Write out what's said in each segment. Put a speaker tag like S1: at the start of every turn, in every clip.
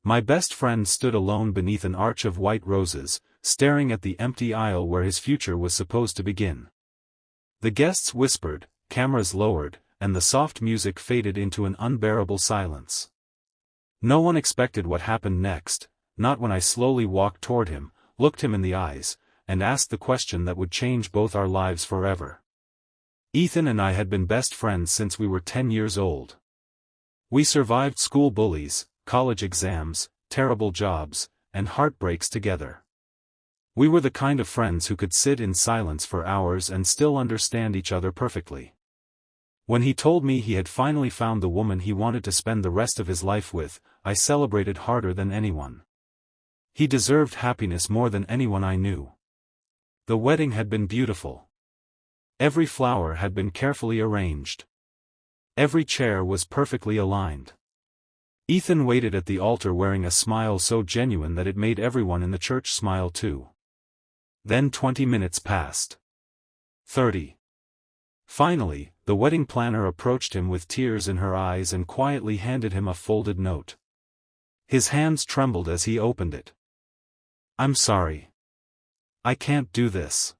S1: My best friend stood alone beneath an arch of white roses, staring at the empty aisle where his future was supposed to begin. The guests whispered, cameras lowered, and the soft music faded into an unbearable silence. No one expected what happened next, not when I slowly walked toward him, looked him in the eyes, and asked the question that would change both our lives forever. Ethan and I had been best friends since we were 10 years old. We survived school bullies, college exams, terrible jobs, and heartbreaks together. We were the kind of friends who could sit in silence for hours and still understand each other perfectly. When he told me he had finally found the woman he wanted to spend the rest of his life with, I celebrated harder than anyone. He deserved happiness more than anyone I knew. The wedding had been beautiful. Every flower had been carefully arranged. Every chair was perfectly aligned. Ethan waited at the altar wearing a smile so genuine that it made everyone in the church smile too. Then 20 minutes passed. 30. Finally, the wedding planner approached him with tears in her eyes and quietly handed him a folded note. His hands trembled as he opened it. "I'm sorry. I can't do this."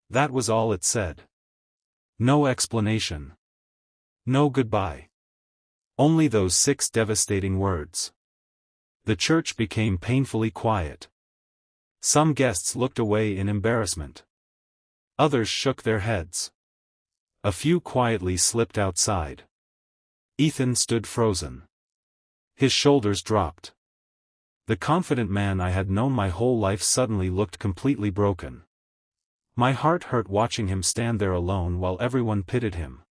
S1: That was all it said. No explanation. No goodbye. Only those 6 devastating words. The church became painfully quiet. Some guests looked away in embarrassment. Others shook their heads. A few quietly slipped outside. Ethan stood frozen. His shoulders dropped. The confident man I had known my whole life suddenly looked completely broken. My heart hurt watching him stand there alone while everyone pitied him.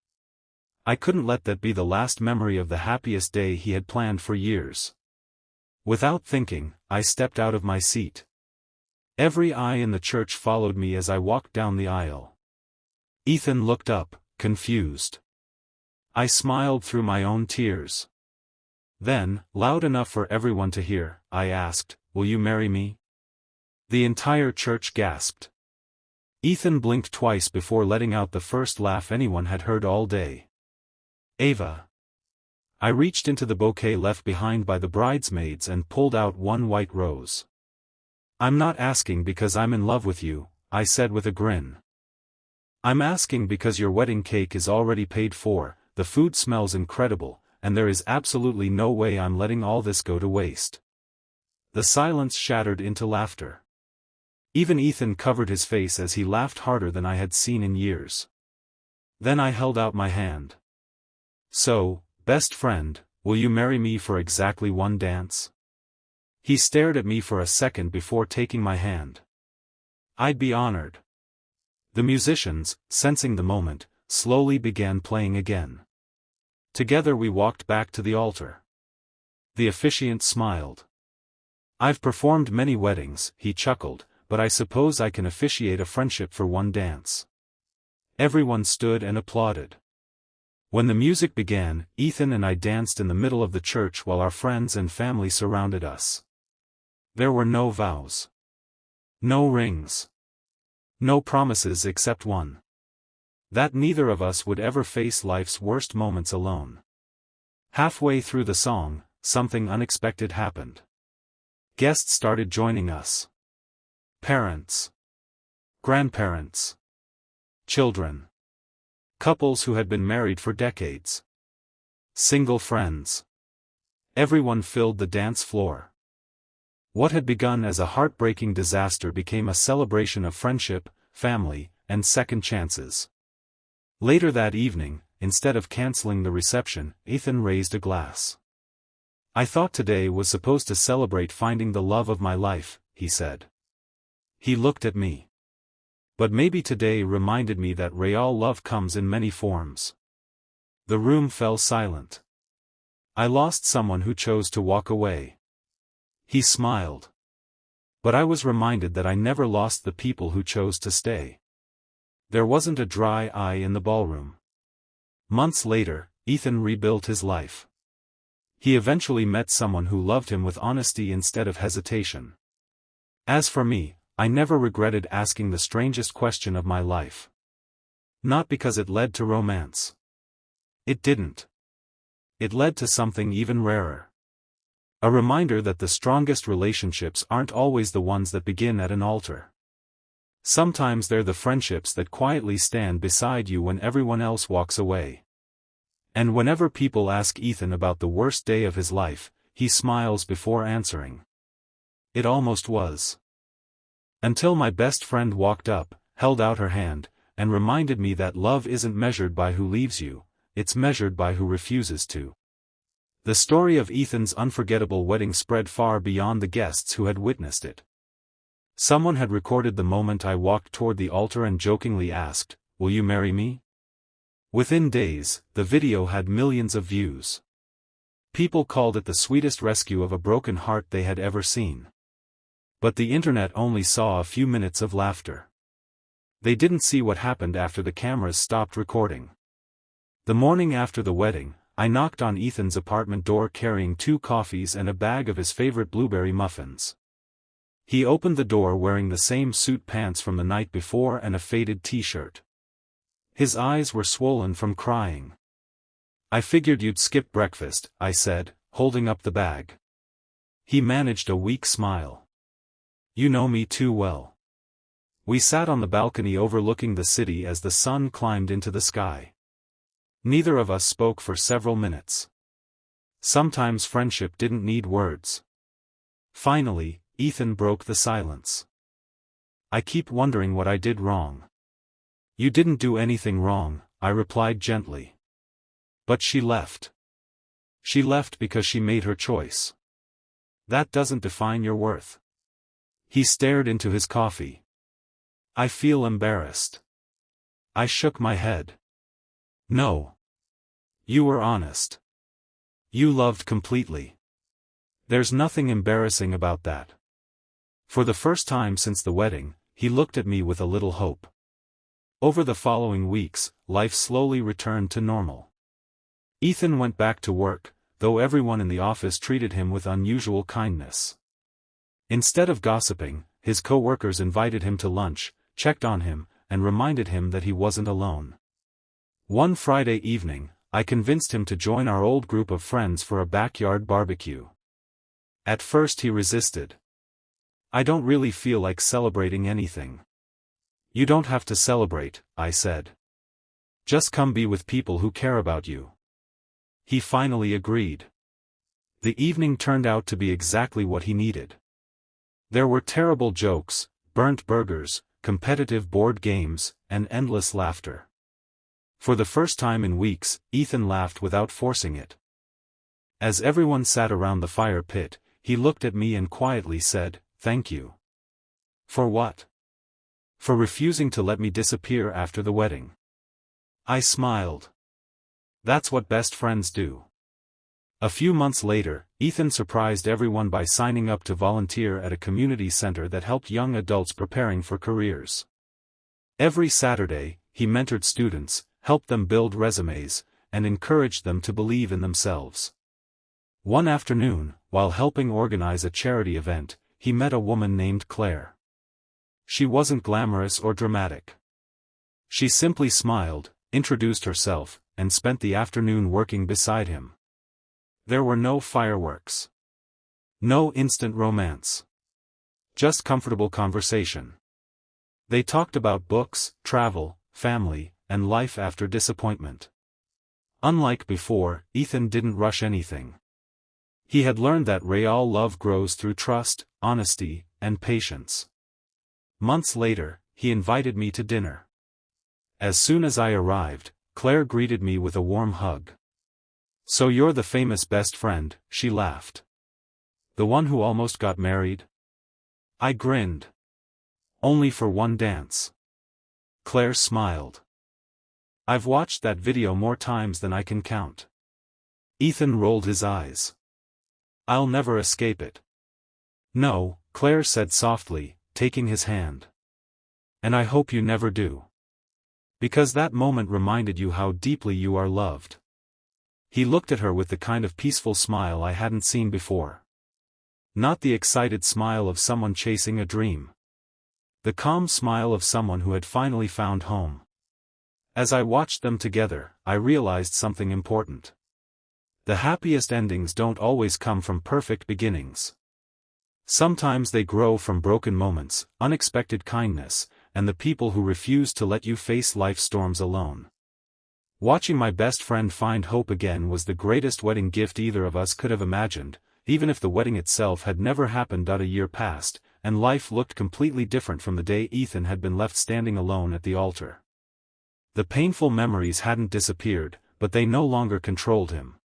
S1: I couldn't let that be the last memory of the happiest day he had planned for years. Without thinking, I stepped out of my seat. Every eye in the church followed me as I walked down the aisle. Ethan looked up, confused. I smiled through my own tears. Then, loud enough for everyone to hear, I asked, "Will you marry me?" The entire church gasped. Ethan blinked twice before letting out the first laugh anyone had heard all day. "Ava." I reached into the bouquet left behind by the bridesmaids and pulled out one white rose. "I'm not asking because I'm in love with you," I said with a grin. "I'm asking because your wedding cake is already paid for, the food smells incredible, and there is absolutely no way I'm letting all this go to waste." The silence shattered into laughter. Even Ethan covered his face as he laughed harder than I had seen in years. Then I held out my hand. "So, best friend, will you marry me for exactly one dance?" He stared at me for a second before taking my hand. "I'd be honored." The musicians, sensing the moment, slowly began playing again. Together we walked back to the altar. The officiant smiled. "I've performed many weddings," he chuckled, "but I suppose I can officiate a friendship for one dance." Everyone stood and applauded. When the music began, Ethan and I danced in the middle of the church while our friends and family surrounded us. There were no vows. No rings. No promises except one. That neither of us would ever face life's worst moments alone. Halfway through the song, something unexpected happened. Guests started joining us. Parents. Grandparents. Children. Couples who had been married for decades. Single friends. Everyone filled the dance floor. What had begun as a heartbreaking disaster became a celebration of friendship, family, and second chances. Later that evening, instead of canceling the reception, Ethan raised a glass. "I thought today was supposed to celebrate finding the love of my life," he said. He looked at me. "But maybe today reminded me that real love comes in many forms." The room fell silent. "I lost someone who chose to walk away." He smiled. "But I was reminded that I never lost the people who chose to stay." There wasn't a dry eye in the ballroom. Months later, Ethan rebuilt his life. He eventually met someone who loved him with honesty instead of hesitation. As for me, I never regretted asking the strangest question of my life. Not because it led to romance. It didn't. It led to something even rarer. A reminder that the strongest relationships aren't always the ones that begin at an altar. Sometimes they're the friendships that quietly stand beside you when everyone else walks away. And whenever people ask Ethan about the worst day of his life, he smiles before answering. It almost was. Until my best friend walked up, held out her hand, and reminded me that love isn't measured by who leaves you, it's measured by who refuses to. The story of Ethan's unforgettable wedding spread far beyond the guests who had witnessed it. Someone had recorded the moment I walked toward the altar and jokingly asked, "Will you marry me?" Within days, the video had millions of views. People called it the sweetest rescue of a broken heart they had ever seen. But the internet only saw a few minutes of laughter. They didn't see what happened after the cameras stopped recording. The morning after the wedding, I knocked on Ethan's apartment door carrying 2 coffees and a bag of his favorite blueberry muffins. He opened the door wearing the same suit pants from the night before and a faded t-shirt. His eyes were swollen from crying. "I figured you'd skip breakfast," I said, holding up the bag. He managed a weak smile. "You know me too well." We sat on the balcony overlooking the city as the sun climbed into the sky. Neither of us spoke for several minutes. Sometimes friendship didn't need words. Finally, Ethan broke the silence. "I keep wondering what I did wrong." "You didn't do anything wrong," I replied gently. "But she left. She left because she made her choice. That doesn't define your worth." He stared into his coffee. "I feel embarrassed." I shook my head. "No. You were honest. You loved completely. There's nothing embarrassing about that." For the first time since the wedding, he looked at me with a little hope. Over the following weeks, life slowly returned to normal. Ethan went back to work, though everyone in the office treated him with unusual kindness. Instead of gossiping, his co-workers invited him to lunch, checked on him, and reminded him that he wasn't alone. One Friday evening, I convinced him to join our old group of friends for a backyard barbecue. At first he resisted. "I don't really feel like celebrating anything." "You don't have to celebrate," I said. "Just come be with people who care about you." He finally agreed. The evening turned out to be exactly what he needed. There were terrible jokes, burnt burgers, competitive board games, and endless laughter. For the first time in weeks, Ethan laughed without forcing it. As everyone sat around the fire pit, he looked at me and quietly said, "Thank you." "For what?" "For refusing to let me disappear after the wedding." I smiled. "That's what best friends do." A few months later, Ethan surprised everyone by signing up to volunteer at a community center that helped young adults preparing for careers. Every Saturday, he mentored students, helped them build resumes, and encouraged them to believe in themselves. One afternoon, while helping organize a charity event, he met a woman named Claire. She wasn't glamorous or dramatic. She simply smiled, introduced herself, and spent the afternoon working beside him. There were no fireworks. No instant romance. Just comfortable conversation. They talked about books, travel, family, and life after disappointment. Unlike before, Ethan didn't rush anything. He had learned that real love grows through trust, honesty, and patience. Months later, he invited me to dinner. As soon as I arrived, Claire greeted me with a warm hug. "So you're the famous best friend," she laughed. "The one who almost got married?" I grinned. "Only for one dance." Claire smiled. "I've watched that video more times than I can count." Ethan rolled his eyes. "I'll never escape it." "No," Claire said softly, taking his hand. "And I hope you never do. Because that moment reminded you how deeply you are loved." He looked at her with the kind of peaceful smile I hadn't seen before. Not the excited smile of someone chasing a dream. The calm smile of someone who had finally found home. As I watched them together, I realized something important. The happiest endings don't always come from perfect beginnings. Sometimes they grow from broken moments, unexpected kindness, and the people who refuse to let you face life's storms alone. Watching my best friend find hope again was the greatest wedding gift either of us could have imagined, even if the wedding itself had never happened. A year passed, and life looked completely different from the day Ethan had been left standing alone at the altar. The painful memories hadn't disappeared, but they no longer controlled him.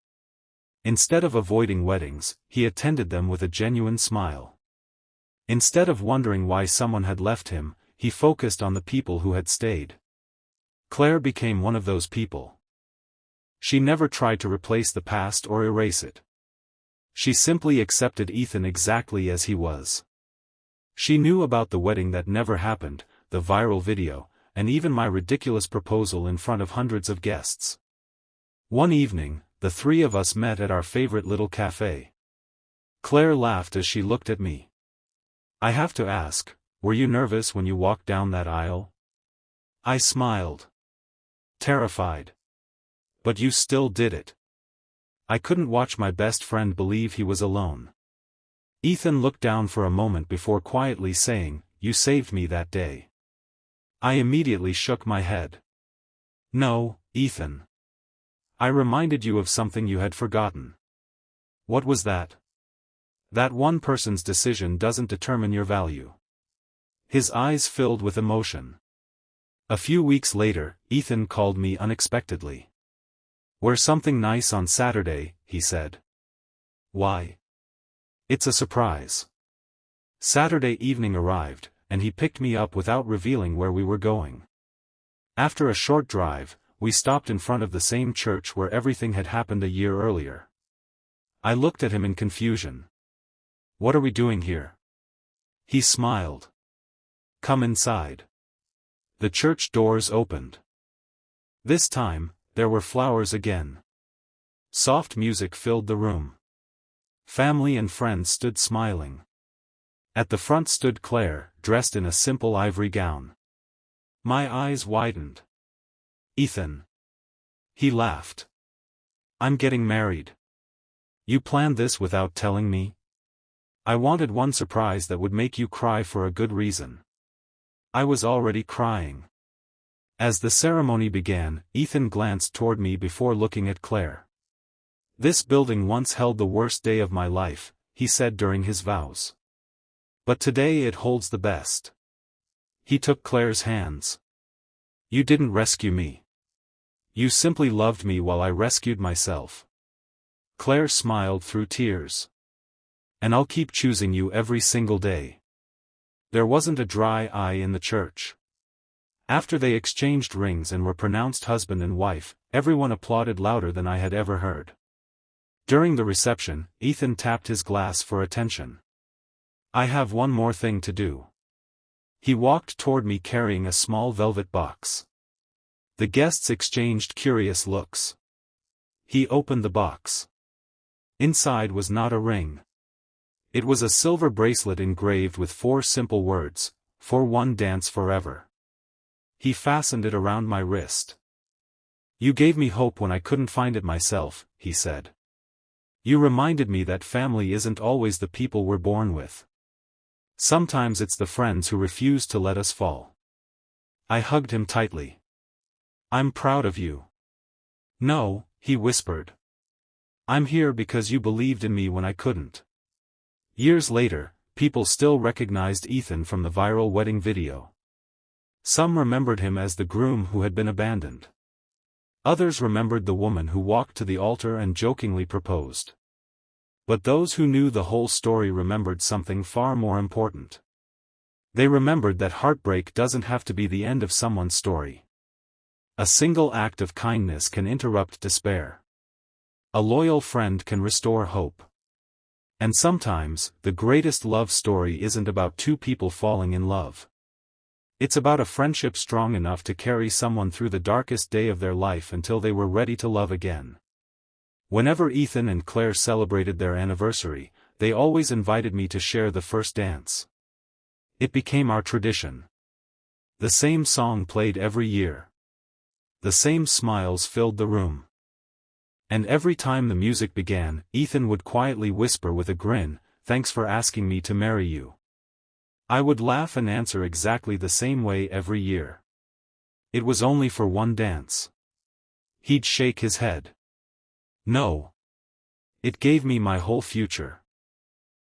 S1: Instead of avoiding weddings, he attended them with a genuine smile. Instead of wondering why someone had left him, he focused on the people who had stayed. Claire became one of those people. She never tried to replace the past or erase it. She simply accepted Ethan exactly as he was. She knew about the wedding that never happened, the viral video, and even my ridiculous proposal in front of hundreds of guests. One evening, the three of us met at our favorite little cafe. Claire laughed as she looked at me. "I have to ask, were you nervous when you walked down that aisle?" I smiled. Terrified. "But you still did it." I couldn't watch my best friend believe he was alone. Ethan looked down for a moment before quietly saying, "You saved me that day." I immediately shook my head. "No, Ethan. I reminded you of something you had forgotten." "What was that?" "That one person's decision doesn't determine your value." His eyes filled with emotion. A few weeks later, Ethan called me unexpectedly. "We're something nice on Saturday," he said. "Why?" "It's a surprise." Saturday evening arrived, and he picked me up without revealing where we were going. After a short drive, we stopped in front of the same church where everything had happened a year earlier. I looked at him in confusion. "What are we doing here?" He smiled. "Come inside." The church doors opened. This time, there were flowers again. Soft music filled the room. Family and friends stood smiling. At the front stood Claire, dressed in a simple ivory gown. My eyes widened. "Ethan." He laughed. "I'm getting married." "You planned this without telling me?" "I wanted one surprise that would make you cry for a good reason." I was already crying. As the ceremony began, Ethan glanced toward me before looking at Claire. "This building once held the worst day of my life," he said during his vows. "But today it holds the best." He took Claire's hands. "You didn't rescue me. You simply loved me while I rescued myself." Claire smiled through tears. "And I'll keep choosing you every single day." There wasn't a dry eye in the church. After they exchanged rings and were pronounced husband and wife, everyone applauded louder than I had ever heard. During the reception, Ethan tapped his glass for attention. "I have one more thing to do." He walked toward me carrying a small velvet box. The guests exchanged curious looks. He opened the box. Inside was not a ring. It was a silver bracelet engraved with 4 simple words, "For one dance forever." He fastened it around my wrist. "You gave me hope when I couldn't find it myself," he said. "You reminded me that family isn't always the people we're born with. Sometimes it's the friends who refuse to let us fall." I hugged him tightly. "I'm proud of you." "No," he whispered. "I'm here because you believed in me when I couldn't." Years later, people still recognized Ethan from the viral wedding video. Some remembered him as the groom who had been abandoned. Others remembered the woman who walked to the altar and jokingly proposed. But those who knew the whole story remembered something far more important. They remembered that heartbreak doesn't have to be the end of someone's story. A single act of kindness can interrupt despair. A loyal friend can restore hope. And sometimes, the greatest love story isn't about 2 people falling in love. It's about a friendship strong enough to carry someone through the darkest day of their life until they were ready to love again. Whenever Ethan and Claire celebrated their anniversary, they always invited me to share the first dance. It became our tradition. The same song played every year. The same smiles filled the room. And every time the music began, Ethan would quietly whisper with a grin, "Thanks for asking me to marry you." I would laugh and answer exactly the same way every year. "It was only for one dance." He'd shake his head. "No. It gave me my whole future."